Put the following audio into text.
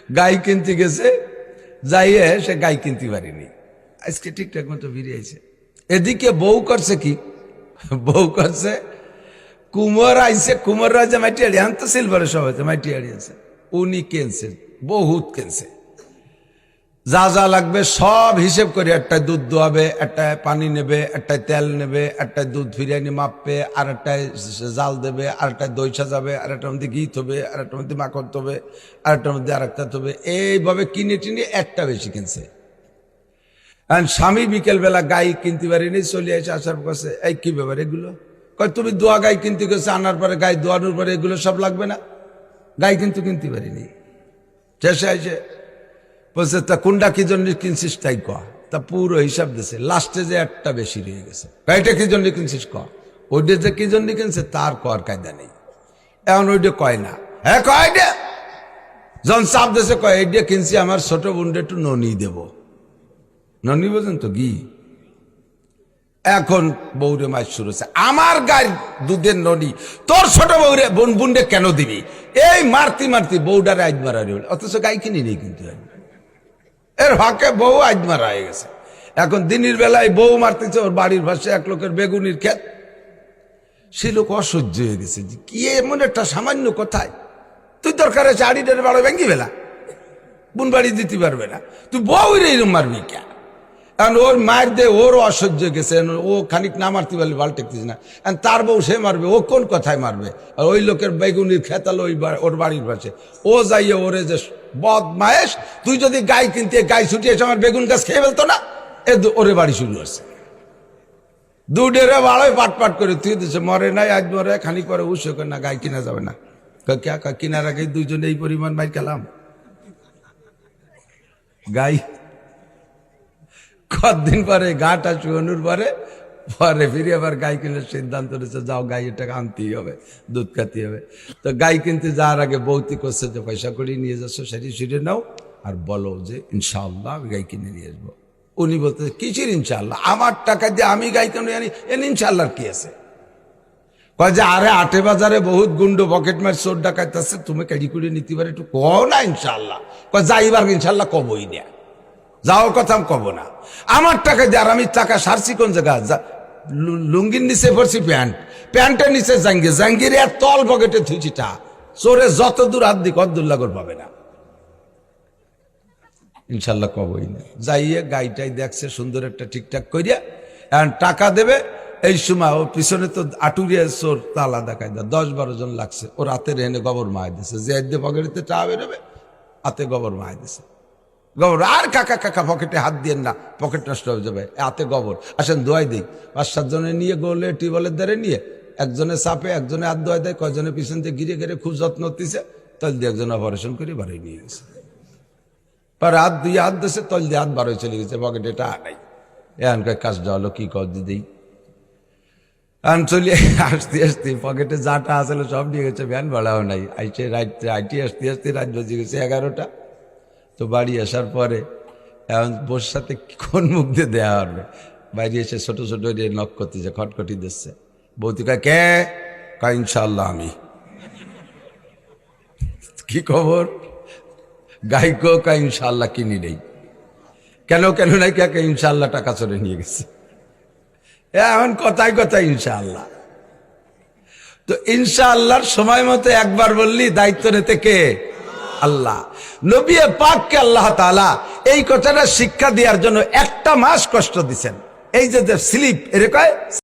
গাই কিনতে গেছে, যাইয়ে সে গাই কিনতে পারিনি, আজকে ঠিকঠাক মতো ফিরে আইছে। এদিকে বউ করছে কি, বউ করছে কুমোর আইছে, কুমোর রাজা মাটি আড়ি আন তো সিলভারের সব হয়েছে, মাটি আড়ি আছে, উনি কেনছে, বহুত কেনছে, যা যা লাগবে সব হিসেব করে, একটায় দুধ দোয়াবে, একটায় পানি নেবে, একটায় তেল নেবে, একটায় দুধ ফিরিয়ে মাপবে, আর একটায় জাল দেবে, আর একটায় দই সাজাবে, আর একটার মধ্যে ঘি থবে, আর একটার মধ্যে মাখন থবে, আর একটার মধ্যে আর একটা থবে, এইভাবে কিনে টিনে একটা বেশি কিনছে। স্বামী বিকেল বেলা গাই কিনতে পারিনি, চলে আসে, আসার কাছে এই কি ব্যাপার এগুলো, কয় তুমি দোয়া গাই কিনতে গেছে, আনার পরে গাই দোয়ানোর পরে এগুলো সব লাগবে না, গাই কিন্তু কিনতে পারিনি। শেষে আসে বলছে তা কোনটা কি জন্য কিনছিস তাই ক, তা পুরো হিসাব দিছে, লাস্টে যে একটা বেশি রয়ে গেছে, গাইটা কি জন্য কিনছিস ক, ওইটা যে কি জন্য কিনছে তার কর কায়দা নেই, এখন ওইটা কয় না, হ্যাঁ কয় এটা যখন চাপ দিছে, কয় এইটা কিনছি আমার ছোট বোনটা একটু ননি দেব, ননি বোঝেন তো ঘি। এখন বউরে মাছ শুরু হচ্ছে, আমার গায়ের দুধের ননি তোর ছোট বউরে বুনডে কেন দিবি, এই মারতি মারতি বউডারে আজ মারা, অথচ গাই কিনি নেই কিন্তু এর হকে বউ আজ মারা হয়ে গেছে। এখন দিনের বেলায় বউ মারতেছে, ওর বাড়ির পাশে এক লোকের বেগুনির ক্ষেত, সে লোক অসহ্য হয়ে গেছে, কি এমন একটা সামান্য কথায় তুই দরকার আছে আড়িটার বাড়ো ভেঙ্গি বেলা, বোন বাড়ি দিতে পারবে না, তুই বউ এরকম মারবি কে, কারণ ওর মায়ের দিয়ে ওরও অসহ্য গেছে, ও খানিক না মারতে পারলে বাল টেকতিস না, তার বউ সে মারবে, ও কোন কথায় মারবে, আর ওই লোকের বেগুনির খেতাল ওর বাড়ির পাশে, ও যাইয়ে ওরে যে বদমায়েশ, তুই যদি গাই কিনতে গাই ছুটিয়ে আমার বেগুন গাছ খেয়ে ফেলতো না, ওরে বাড়ি শুরু হচ্ছে, দুডেরে বাড়ায় পাট পাট করে তুই দিচ্ছে, মরে নাই আজ মরে, খানিক পরে উৎস না গাই কিনা যাবে না, কিনার আগে দুইজনে এই পরিমাণ মাই খেলাম গাই। কতদিন পরে গাটা শুয়ানোর পরে পরে ফিরে আবার গাই কিনে সিদ্ধান্ত নিচ্ছে, যাও গাই এটাকে আনতেই হবে, দুধ খাতে হবে। তো গাই কিনতে যাওয়ার আগে বৌতি করছে যে পয়সা করে নিয়ে যাচ্ছ, সেটি সেরে নাও আর বলো যে ইনশাআল্লাহ আমি গাই কিনে নিয়ে আসবো। উনি বলতে কিসের ইনশাআল্লাহ, আমার টাকা দিয়ে আমি গাই কিনে আনি, এর ইনশাআল্লাহর কি আছে, কয় যে আরে আটে বাজারে বহুত গুন্ড পকেট মার চোর ডাকাইতে আছে, তুমি কাড়ি করে নিতে পারে একটু কও না ইনশাআল্লাহ, কয় যাইবার ইনশাআল্লাহ কবই না, যাওয়ার কথা আমি কব না, আমার টাকা দিয়ে, আর আমি টাকা সারছি কোন জায়গা, লুঙ্গির নিচে পড়ছি প্যান্ট, প্যান্টের নিচে জাঙ্গির, জাঙ্গির আর তল পকেটে থুইছি টা, চোরে যত দূর হাত দিক অদ্দুর লাগর পাবে না, ইনশাল্লাহ কবই না। যাইয়ে গাইটাই দেখছে সুন্দর একটা ঠিকঠাক করিয়া, এখন টাকা দেবে, এই সময় ও পিছনে তো আটুরিয়া চোর তালা দেখায়, 10-12 জন লাগছে, ওর হাতে রেনে গোবর মায় দিছে, যে পকেটে টা বেরোবে হাতে গোবর মায় দিছে, গোবর, আর কাকা কাকা পকেটে হাত দিয়ে না, পকেট নষ্ট হয়ে যাবে, হাতে গোবর, আসেন দোয়াই দিই, 5-7 জনে নিয়ে গোলে টিউবওয়েলের দ্বারে নিয়ে, একজনে চাপে, একজনে হাত দোয়াই দেয়, কয়জনে পিছন থেকে ঘিরে ঘিরে খুব যত্ন দিচ্ছে, তল দিয়ে একজন অপারেশন করে বাড়ি নিয়ে গেছে, পরে হাত দিয়ে হাত দিয়েছে, তল দিয়ে হাত বারোয় চলে গেছে, পকেটে টাকা নাই, এখানকার কাজটা হলো কি কর দিদি, চলিয়ে আসতে আসতে পকেটে যাটা আসলে সব নিয়ে গেছে, ভ্যান ভাড়াও নাই, আইসে আইটি আসতে আসতে রাত বেজে গেছে 11টা। তো বাড়ি আসার পরে এখন বোর সাথে কোন মুখ দিয়ে দেওয়া হবে, বাইরে এসে ছোট ছোট নক করতেছে, খটখটি দিচ্ছে, বৌতি কয় কে, কয় ইনশাল্লাহ আমি, কি খবর, গাইকো কয় ইনশাল্লাহ কিনি নেই, কেন কেন নাই কে, ইনশাল্লাহ টাকা চলে নিয়ে গেছে, এখন কথায় কথায় ইনশাআল্লাহ। তো ইনশাআল্লাহর সময় মতো একবার বললি দায়িত্ব নিতে কে, আল্লাহ। নবী পাককে আল্লাহ তাআলা এই কথাটা শিক্ষা দেওয়ার জন্য 1 মাস কষ্ট দিচ্ছেন, এই যে স্লিপ এর কয়